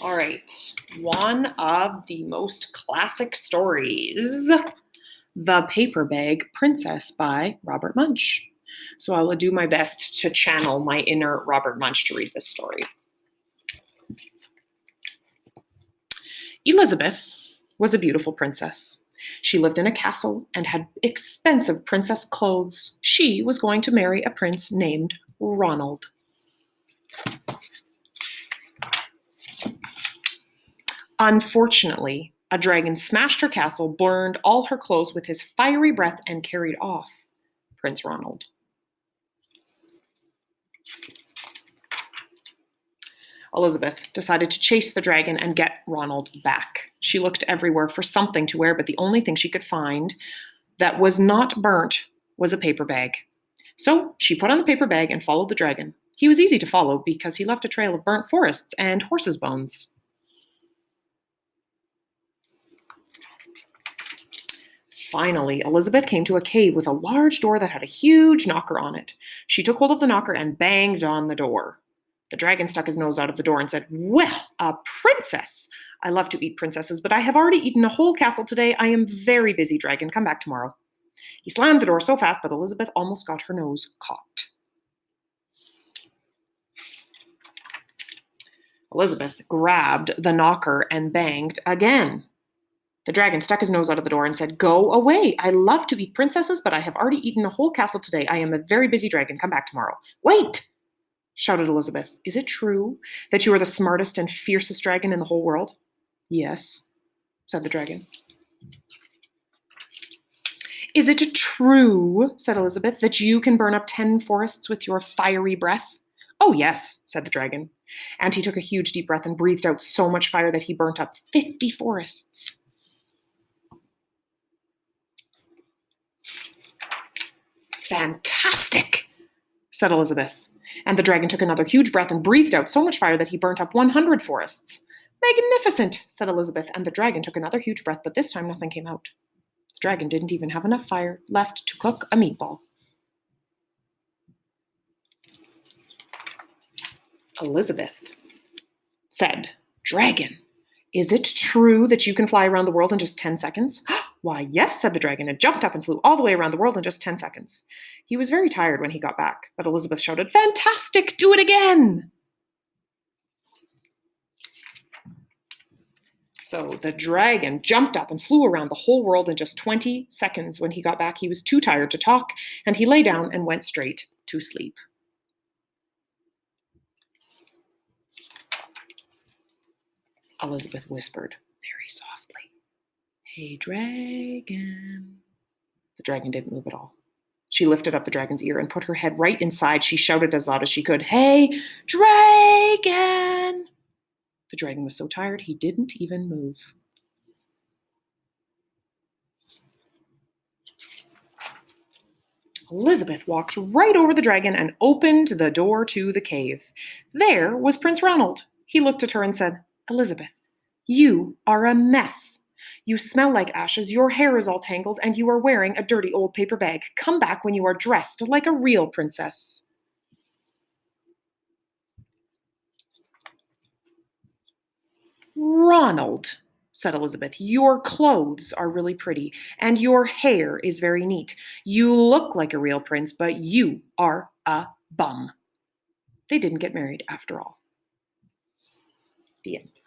All right. One of the most classic stories, The Paper Bag Princess by Robert Munsch. So I will do my best to channel my inner Robert Munsch to read this story. Elizabeth was a beautiful princess. She lived in a castle and had expensive princess clothes. She was going to marry a prince named Ronald. Unfortunately, a dragon smashed her castle, burned all her clothes with his fiery breath, and carried off Prince Ronald. Elizabeth decided to chase the dragon and get Ronald back. She looked everywhere for something to wear, but the only thing she could find that was not burnt was a paper bag. So she put on the paper bag and followed the dragon. He was easy to follow because he left a trail of burnt forests and horses' bones. Finally, Elizabeth came to a cave with a large door that had a huge knocker on it. She took hold of the knocker and banged on the door. The dragon stuck his nose out of the door and said, "Well, a princess! I love to eat princesses, but I have already eaten a whole castle today. I am very busy, dragon. Come back tomorrow." He slammed the door so fast that Elizabeth almost got her nose caught. Elizabeth grabbed the knocker and banged again. The dragon stuck his nose out of the door and said, "Go away. I love to eat princesses, but I have already eaten a whole castle today. I am a very busy dragon. Come back tomorrow." "Wait!" shouted Elizabeth. "Is it true that you are the smartest and fiercest dragon in the whole world?" "Yes," said the dragon. "Is it true," said Elizabeth, "that you can burn up 10 forests with your fiery breath?" "Oh, yes," said the dragon. And he took a huge deep breath and breathed out so much fire that he burnt up 50 forests. "Fantastic," said Elizabeth. And the dragon took another huge breath and breathed out so much fire that he burnt up 100 forests. "Magnificent," said Elizabeth, and the dragon took another huge breath, but this time nothing came out. The dragon didn't even have enough fire left to cook a meatball. Elizabeth said, "Dragon, is it true that you can fly around the world in just 10 seconds? "Why, yes," said the dragon, and jumped up and flew all the way around the world in just 10 seconds. He was very tired when he got back, but Elizabeth shouted, "Fantastic! Do it again!" So the dragon jumped up and flew around the whole world in just 20 seconds. When he got back, he was too tired to talk, and he lay down and went straight to sleep. Elizabeth whispered very softly, "Hey, dragon." The dragon didn't move at all. She lifted up the dragon's ear and put her head right inside. She shouted as loud as she could, "Hey, dragon!" The dragon was so tired he didn't even move. Elizabeth walked right over the dragon and opened the door to the cave. There was Prince Ronald. He looked at her and said, "Elizabeth, you are a mess. You smell like ashes, your hair is all tangled, and you are wearing a dirty old paper bag. Come back when you are dressed like a real princess." "Ronald," said Elizabeth, "your clothes are really pretty, and your hair is very neat. You look like a real prince, but you are a bum." They didn't get married after all. The end.